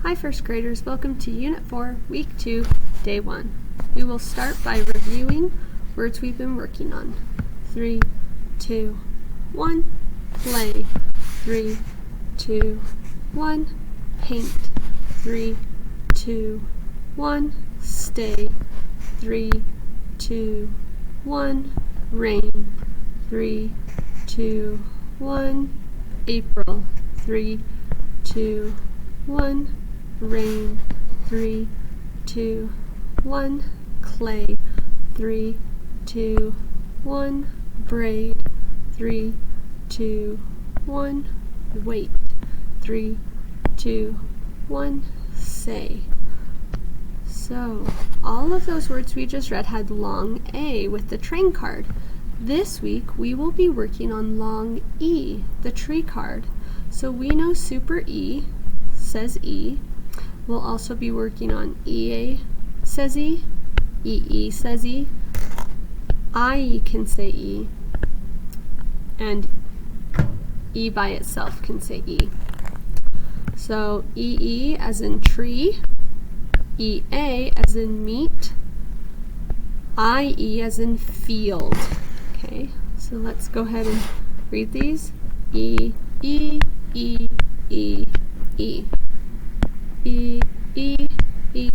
Hi first graders, welcome to Unit 4, Week 2, Day 1. We will start by reviewing words we've been working on. 3, 2, 1, play. 3, 2, 1, paint. 3, 2, 1, stay. 3, 2, 1, rain. 3, 2, 1, April. 3, 2, 1, rain. 3, 2, 1, clay. 3, 2, 1, braid. 3, 2, 1, wait. 3, 2, 1, say. So, all of those words we just read had long A with the train card. This week we will be working on long E, the tree card. So we know super E says E. We'll also be working on EA says E, EE says E, IE can say E, and E by itself can say E. So EE as in tree, EA as in meat, IE as in field. Okay, so let's go ahead and read these. E, E, E, E, E. E, E, E,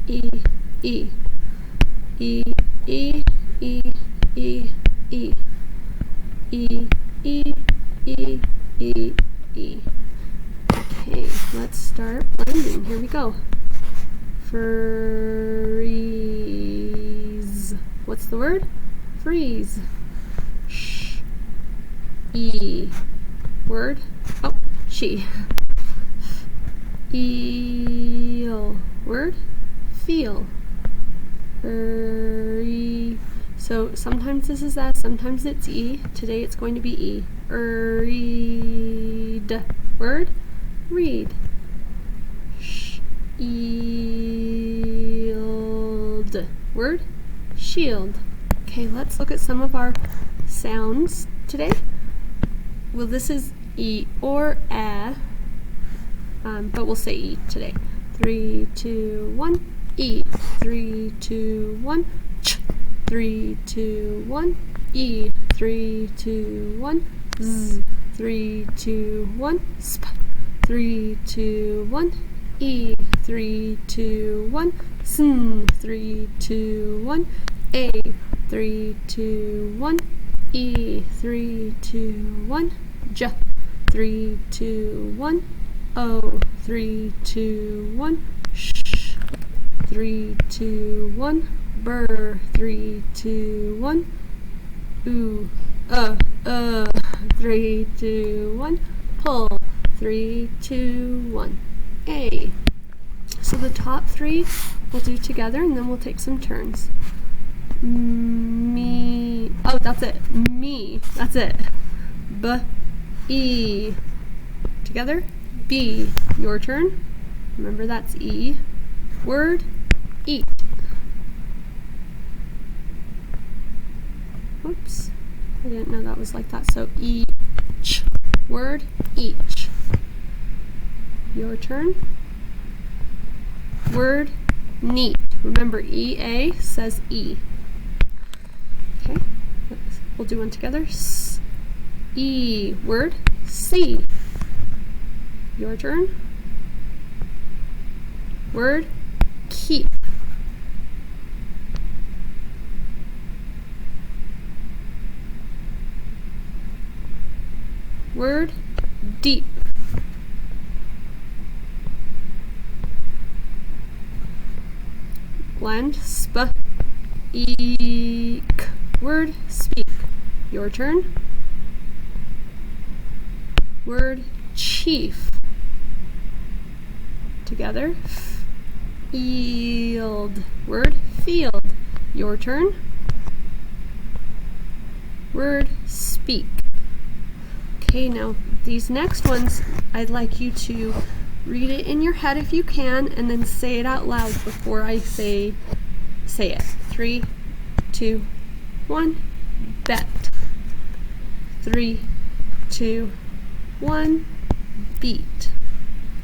E, E. E, E, E, E, E. E, E, E, E, E. Okay, let's start blending. Here we go. Freeze. What's the word? Freeze. Sh. E. Word? Oh, she. Eel. Word? Feel. So sometimes this is S, sometimes it's E. Today it's going to be E. Read. Word? Read. Shield. Word? Shield. Okay, let's look at some of our sounds today. Well, this is E or A, but we'll say E today. 3, 2, 1, E. 3, 2, 1, ch. 3, 2, 1, E. 3, 2, 1, Z. 3, 2, 1, sp. 3, 2, 1, E. 3, 2, 1, sn. 3, 2, 1, A. 3, 2, 1, E. 3, 2, 1, J. 3, 2, 1, O. 3, 2, 1, sh. 3, 2, 1, burr. 3, 2, 1, oo. 3, 2, 1, pull. 3, 2, 1, A. So the top three we'll do together and then we'll take some turns. Me. Oh, that's it. Me. That's it. B. E. Together. B. Your turn. Remember that's E. Word. Eat. Oops. I didn't know that was like that. So each. Word. Each. Your turn. Word. Neat. Remember EA says E. Okay. We'll do one together. S. E. Word. See. Your turn. Word. Keep. Word. Deep. Blend. Sp. Eek. Word. Speak. Your turn. Word. Chief. Together. Field. Word. Field. Your turn. Word. Speak. Okay, now these next ones, I'd like you to read it in your head if you can, and then say it out loud before I say it. 3, 2, 1, bet. 3, 2, 1, beat.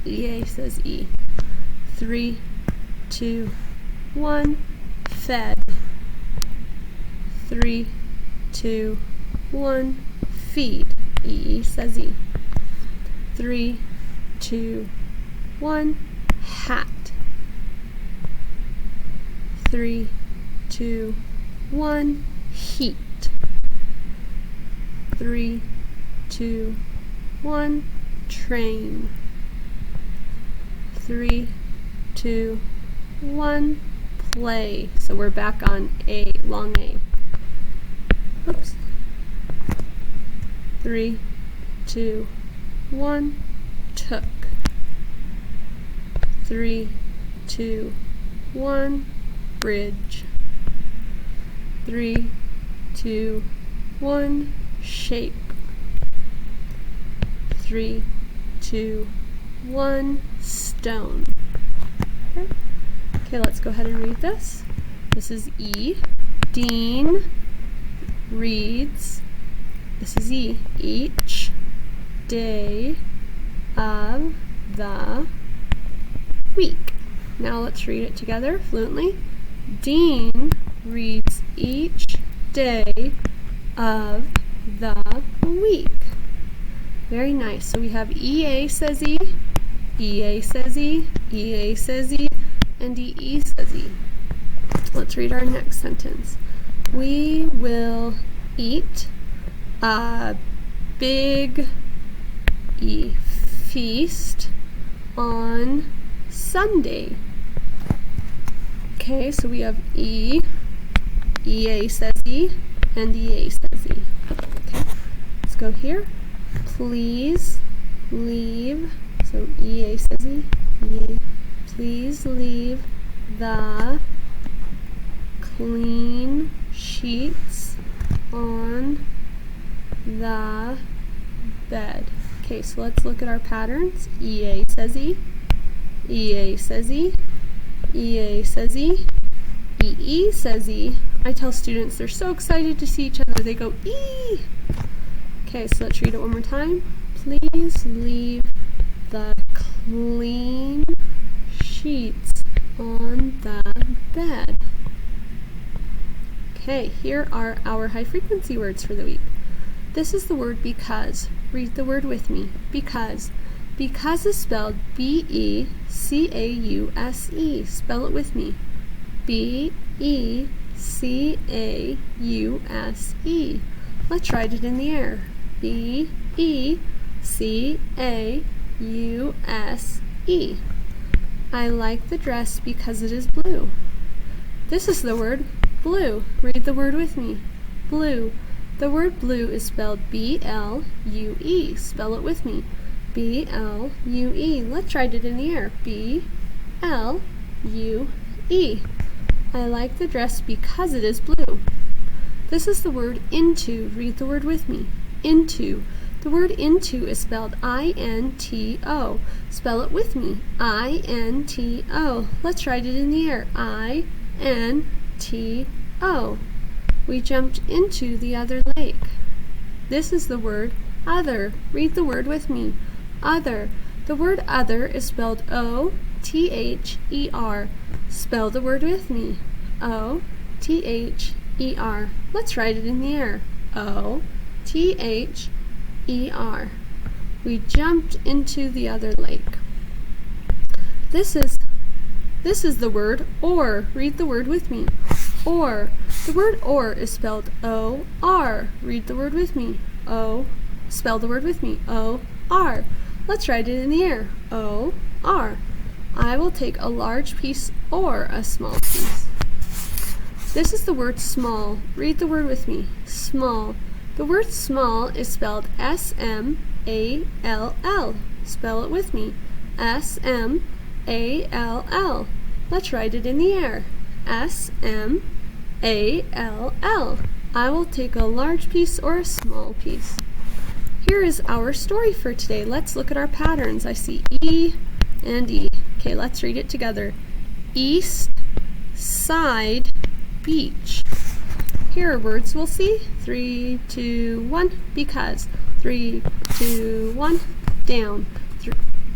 EA says E. 3, 2, 1, fed. 3, 2, 1, feed. E says E. 3, 2, 1, hat. 3, 2, 1, heat. 3, 2, 1, train. 3, 2, 1, play. So we're back on A, long A. Oops. 3, 2, 1, took. 3, 2, 1, bridge. 3, 2, 1, shape. 3, 2, 1, stone. Okay, let's go ahead and read this. This is E. Dean reads, this is E, each day of the week. Now let's read it together fluently. Dean reads each day of the week. Very nice. So we have EA says E, EA says E, EA says E, and EE says E. Let's read our next sentence. We will eat a big feast on Sunday. Okay, so we have E, EA says E, and EA says E. Okay, let's go here. Please leave, so EA says E, EA, please leave the clean sheets on the bed. Okay, so let's look at our patterns. EA says E, EA says E, EA says E, EE says E. I tell students they're so excited to see each other, they go E. Okay, so let's read it one more time. Please leave the clean sheets on the bed. Okay, here are our high frequency words for the week. This is the word because. Read the word with me. Because. Because is spelled B-E-C-A-U-S-E. Spell it with me. B-E-C-A-U-S-E. Let's write it in the air. B-E-C-A-U-S-E. I like the dress because it is blue. This is the word blue. Read the word with me. Blue. The word blue is spelled B-L-U-E. Spell it with me. B-L-U-E. Let's write it in the air. B-L-U-E. I like the dress because it is blue. This is the word into. Read the word with me. Into. The word into is spelled I-N-T-O. Spell it with me. I-N-T-O. Let's write it in the air. I-N-T-O. We jumped into the other lake. This is the word other. Read the word with me. Other. The word other is spelled O-T-H-E-R. Spell the word with me. O-T-H-E-R. Let's write it in the air. O-T-H-E-R. We jumped into the other lake. This is the word or. Read the word with me. Or. The word or is spelled O-R. Read the word with me. O. Spell the word with me. O-R. Let's write it in the air. O-R. I will take a large piece or a small piece. This is the word small. Read the word with me. Small. The word small is spelled S-M-A-L-L. Spell it with me. S-M-A-L-L. Let's write it in the air. S-M-A-L-L. I will take a large piece or a small piece. Here is our story for today. Let's look at our patterns. I see E and E. Okay, let's read it together. East side beach. Here are words we'll see. 3, 2, 1. Because. 3, 2, 1. Down.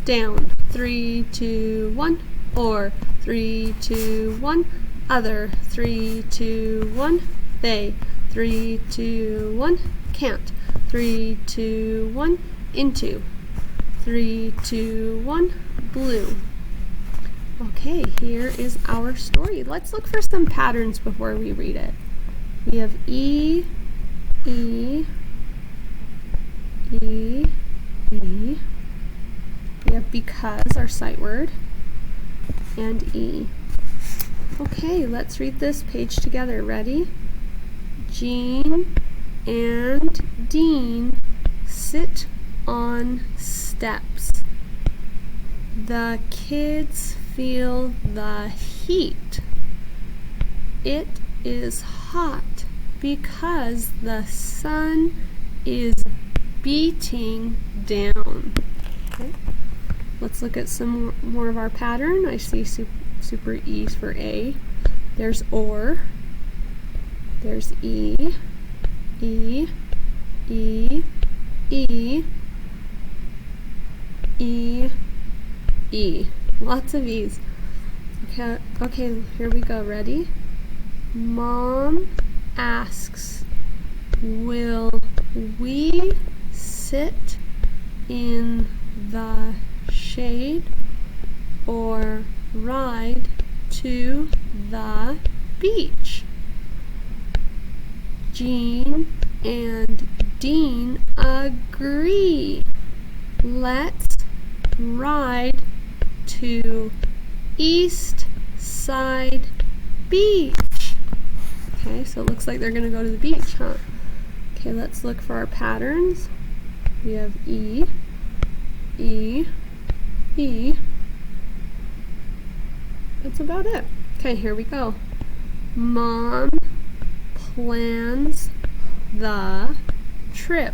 Down. 3, 2, 1. or 3, 2, 1, other, 3, 2, 1, they, 3, 2, 1, can't, 3, 2, 1, into, 3, 2, 1, blue. Okay, here is our story. Let's look for some patterns before we read it. We have E, E, E, E. We have because, our sight word, and E. Okay, let's read this page together. Ready? Jean and Dean sit on steps. The kids feel the heat. It is hot because the sun is beating down. Okay. Let's look at some more of our pattern. I see super E's for A. There's or. There's E, E, E, E, E, E. Lots of E's. Okay, here we go. Ready? Mom asks, will we sit in the shade or ride to the beach? Jean and Dean agree. Let's ride to East Side Beach. Okay, so it looks like they're going to go to the beach, huh? Okay, let's look for our patterns. We have E, E, E. That's about it. Okay, here we go. Mom plans the trip.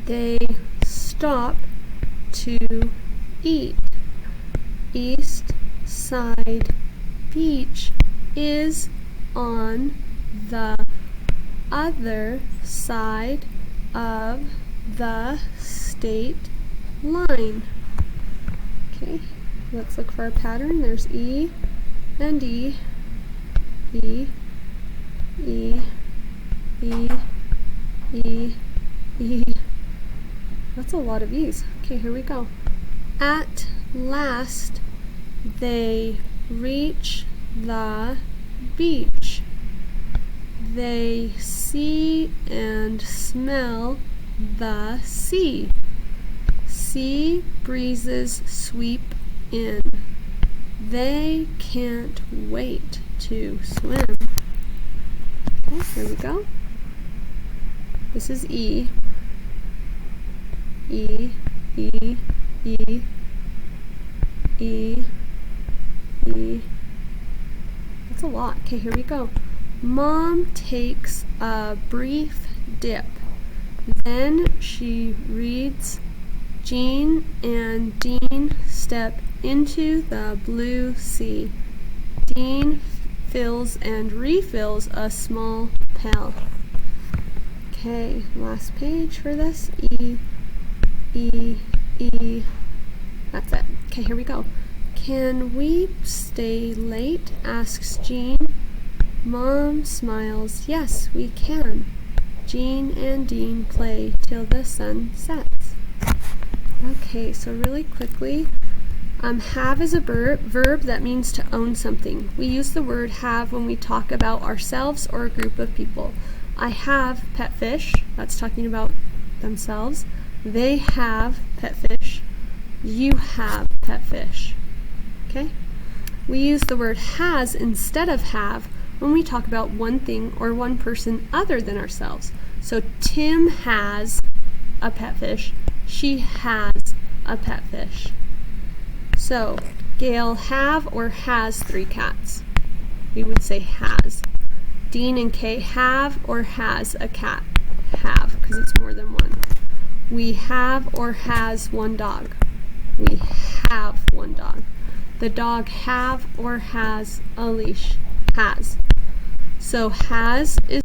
They stop to eat. East Side Beach is on the other side of the state line. Okay, let's look for our pattern. There's E and E, E, E, E, E, E. That's a lot of E's. Okay, here we go. At last, they reach the beach. They see and smell the sea. Sea breezes sweep in. They can't wait to swim. Okay, here we go. This is E. E, E, E, E, E. That's a lot. Okay, here we go. Mom takes a brief dip. Then she reads, Jean and Dean step into the blue sea. Dean fills and refills a small pail. Okay, last page for this. E, E, E. That's it. Okay, here we go. Can we stay late? Asks Jean. Mom smiles. Yes, we can. Jean and Dean play till the sun sets. Okay, so really quickly, have is a verb that means to own something. We use the word have when we talk about ourselves or a group of people. I have pet fish. That's talking about themselves. They have pet fish. You have pet fish. Okay? We use the word has instead of have when we talk about one thing or one person other than ourselves. So Tim has a pet fish. She has a pet fish. So Gail have or has 3 cats. We would say has. Dean and Kay have or has a cat. Have, because it's more than one. We have or has 1 dog. We have 1 dog. The dog have or has a leash. Has. So has is